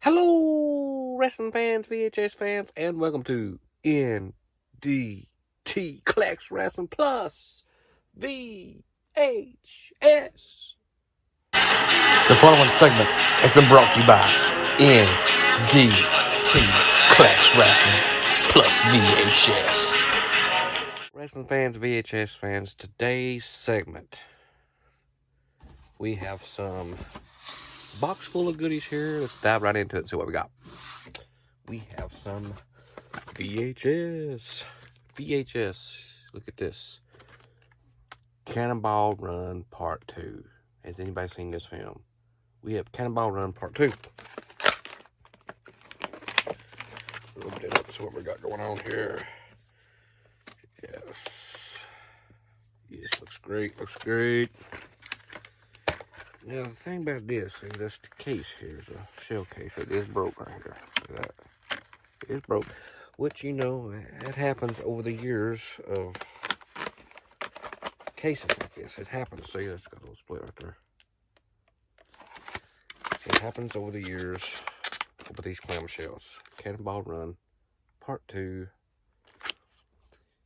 Hello, wrestling fans, VHS fans, and welcome to NDT Collects Wrestling Plus VHS. The following segment has been brought to you by NDT Collects Wrestling Plus VHS. Wrestling fans, VHS fans, today's segment, we have some box full of goodies here. Let's dive right into it and see what we got. We have some VHS. Look at this. Cannonball Run Part 2. Has anybody seen this film? We have Cannonball Run Part 2. Open it up, see what we got going on here. Yes, looks great, Now, the thing about this, see, this case here is a shell case. It is broke right here. Look at that. It is broke. Which, you know, it happens over the years of cases like this. It happens. See, that's got a little split right there. It happens over the years with these clamshells. Cannonball Run Part 2.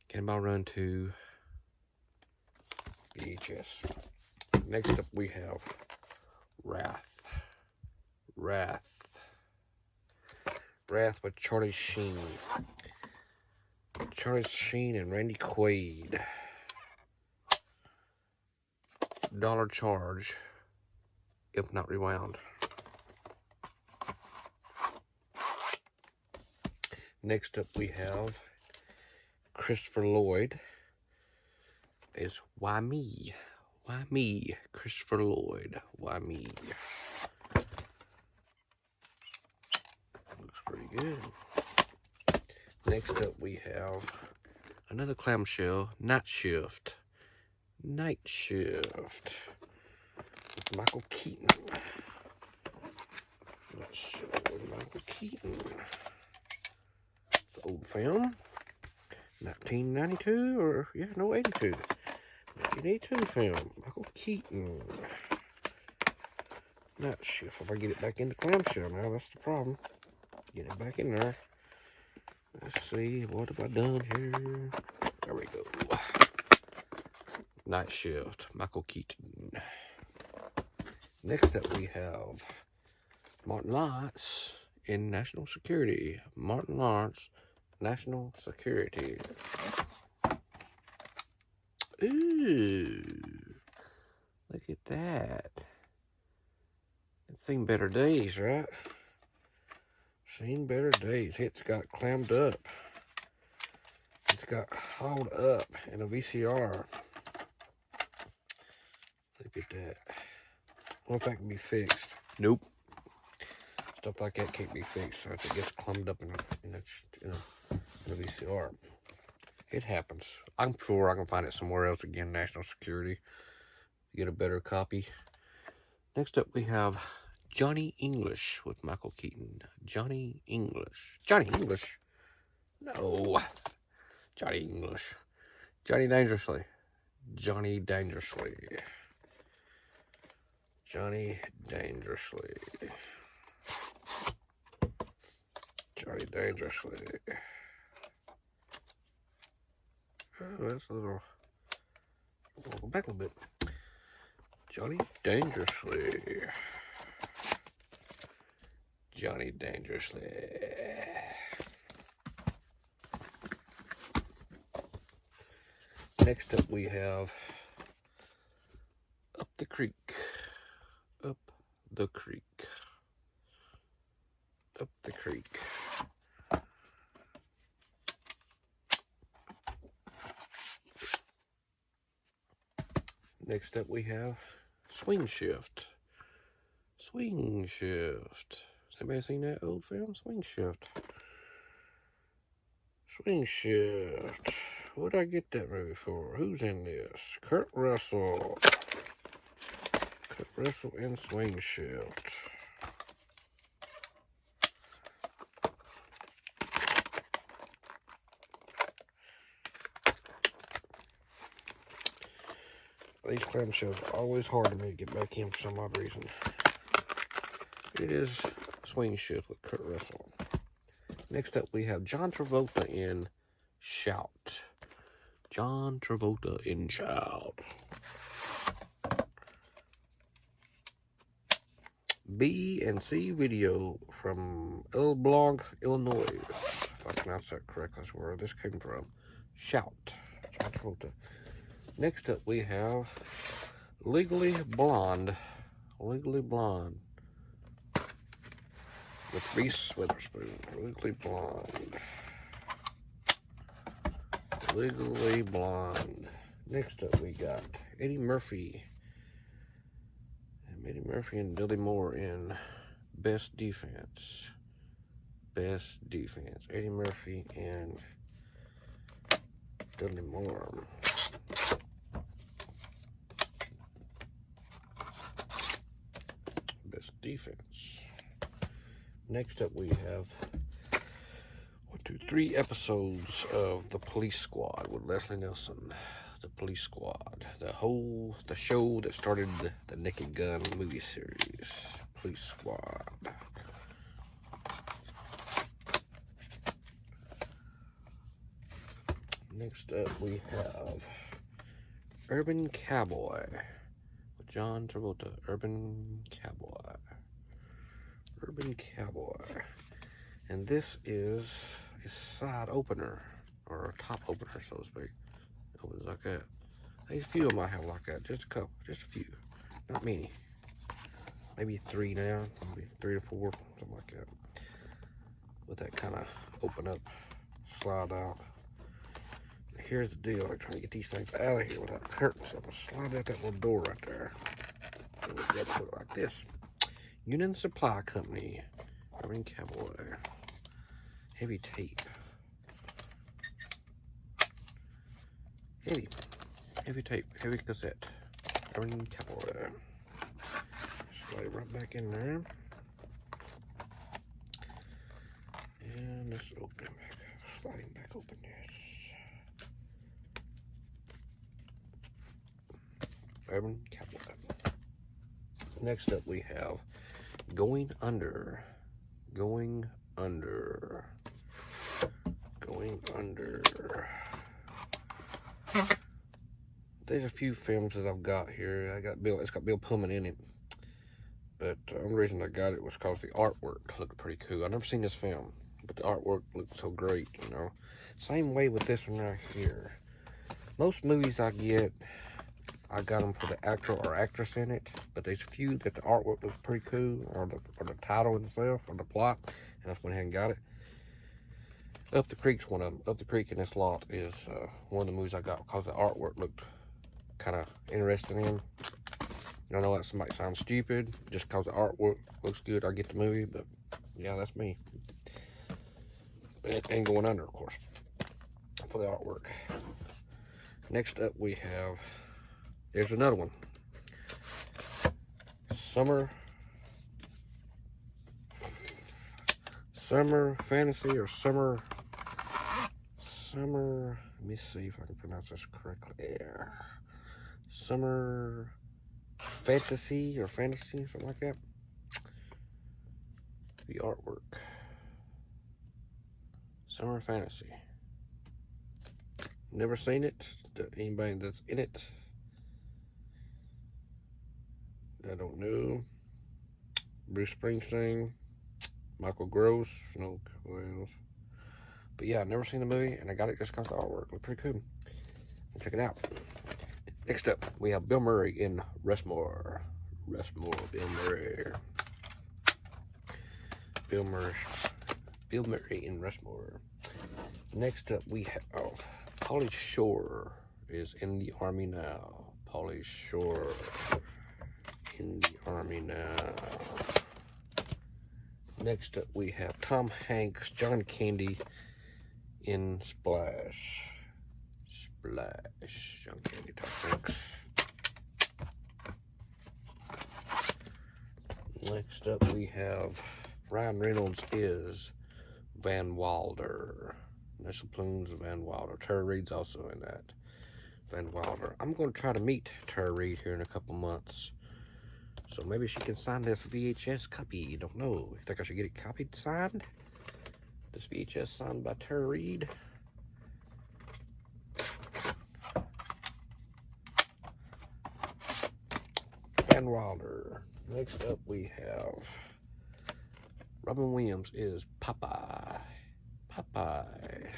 Cannonball Run 2 VHS. Next up we have Wrath with Charlie Sheen. Charlie Sheen and Randy Quaid. Dollar charge, if not rewound. Next up we have Christopher Lloyd is Why Me? Why Me? Christopher Lloyd. Why me? Looks pretty good. Next up we have another clamshell, Night Shift. With Michael Keaton. Night Shift with Michael Keaton. It's an old film. 1992 or, 82. 1982 film. Michael Keaton. Night Shift. If I get it back in the clamshell now, that's the problem. Get it back in there. Let's see, what have I done here? There we go. Night Shift, Michael Keaton. Next up we have Martin Lawrence in National Security. Martin Lawrence, National Security. Ooh, look at that. It's seen better days, right? Seen better days. It's got clammed up. It's got hauled up in a VCR. Look at that. I wonder if that can be fixed. Nope. Stuff like that can't be fixed. So it gets clumped up in a VCR. It happens. I'm sure I can find it somewhere else again. National Security. Get a better copy. Next up we have Johnny English with Michael Keaton. Johnny English. No. Johnny English. Johnny Dangerously. Johnny Dangerously. Oh, that's a little. Go back a little bit. Johnny Dangerously. Next up we have Up the Creek. Next up we have Swing Shift. Has anybody seen that old film? Swing Shift. What did I get that movie for? Who's in this? Kurt Russell in Swing Shift. These clamshells are always hard to me to get back in for some odd reason. It is Swing Shift with Kurt Russell. Next up, we have John Travolta in Shout. John Travolta in Shout. B and C video from El Blanc, Illinois. If I pronounce that correctly, that's where this came from. Shout. John Travolta. Next up, we have Legally Blonde. Legally Blonde. With Reese Witherspoon. Legally Blonde. Legally Blonde. Next up, we got Eddie Murphy. Eddie Murphy and Billy Moore in Best Defense. Best Defense. Eddie Murphy and Billy Moore. Best Defense. Next up, we have 3 episodes of The Police Squad with Leslie Nielsen. The Police Squad. The show that started the Naked Gun movie series. Police Squad. Next up, we have Urban Cowboy with John Travolta. Urban Cowboy. Urban Cowboy. And this is a side opener, or a top opener, so to speak. Opens like that. A few of them I have like that. Just a couple. Just a few. Not many. Maybe 3 now. Maybe 3 to 4. Something like that. With that kind of open up, slide out. Here's the deal. I'm trying to get these things out of here without hurting myself. I'm slide out that little door right there. And we got to put it like this. Union Supply Company. Urban Cowboy. Heavy tape. Heavy tape. Heavy cassette. Urban Cowboy. Slide it right back in there. And let's open it back up. Sliding back open this. Urban Cowboy. Next up we have Going Under. Going Under. Going Under. There's a few films that I've got here. It's got Bill Pullman in it. But the only reason I got it was because the artwork looked pretty cool. I've never seen this film, but the artwork looked so great, you know. Same way with this one right here. Most movies I get, I got them for the actor or actress in it, but there's a few that the artwork looks pretty cool, or the title itself, or the plot, and I went ahead and got it. Up the Creek's one of them. Up the Creek in this lot is one of the movies I got because the artwork looked kind of interesting in. I know that might sound stupid, just because the artwork looks good, I get the movie, but yeah, that's me. And Going Under, of course, for the artwork. Next up we have, there's another one. Summer Fantasy or Summer, let me see if I can pronounce this correctly. Summer Fantasy or Fantasy, something like that. The artwork. Summer Fantasy. Never seen it. Anybody that's in it, I don't know. Bruce Springsteen, Michael Gross, no, what else? But yeah, I've never seen the movie, and I got it just because the artwork looked pretty cool. Check it out. Next up, we have Bill Murray in Rushmore. Bill Murray. Bill Murray in Rushmore. Next up, we have Pauly Shore is in the Army now. Pauly Shore in the Army now. Next up, we have Tom Hanks, John Candy in Splash. John Candy, Tom Hanks. Next up, we have Ryan Reynolds is Van Wilder. National Plumes of Van Wilder. Tara Reid's also in that. Van Wilder. I'm going to try to meet Tara Reid here in a couple months. So maybe she can sign this VHS copy. You don't know. You think I should get it copied, signed? This VHS signed by Tara Reid. Van Wilder. Next up we have Robin Williams is Popeye. Popeye.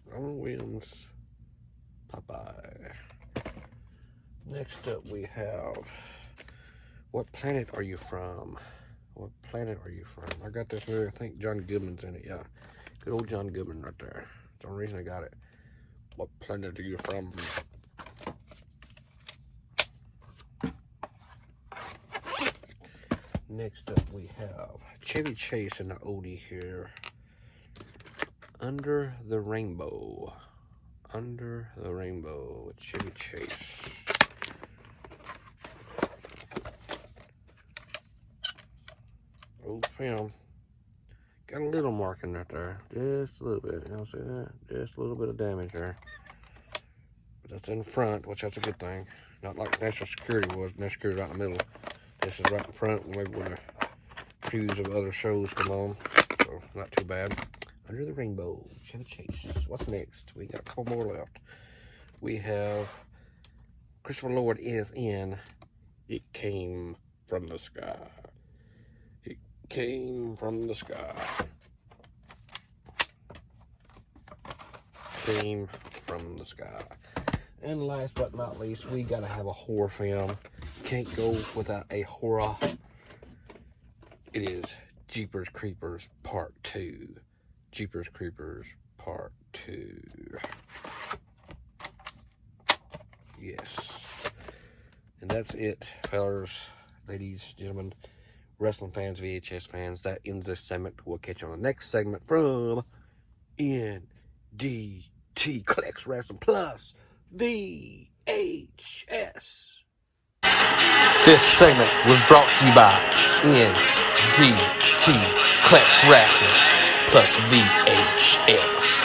Robin Williams, Popeye. Next up we have What Planet Are You From? What Planet Are You From? I got this here. I think John Goodman's in it. Yeah, good old John Goodman right there. That's the only reason I got it. What planet are you from? Next up we have Chevy Chase and the oldie here. Under the Rainbow. Under the Rainbow with Chevy Chase. Old film. Got a little marking right there. Just a little bit. You know, see that? Just a little bit of damage there. But that's in the front, which that's a good thing. Not like National Security was. National Security right in the middle. This is right in front, maybe when the previews of other shows come on. So, not too bad. Under the Rainbow, Chevy Chase. What's next? We got a couple more left. We have Christopher Lloyd is in It Came From the Sky. It came from the sky. Came from the sky. And last but not least, we gotta have a horror film. Can't go without a horror. It is Jeepers Creepers Part 2. Jeepers Creepers Part 2. Yes. And that's it, fellas, ladies, gentlemen, wrestling fans, VHS fans. That ends this segment. We'll catch you on the next segment from NDT Clicks Wrestling Plus VHS. This segment was brought to you by NDT Clicks Wrestling Plus VHS.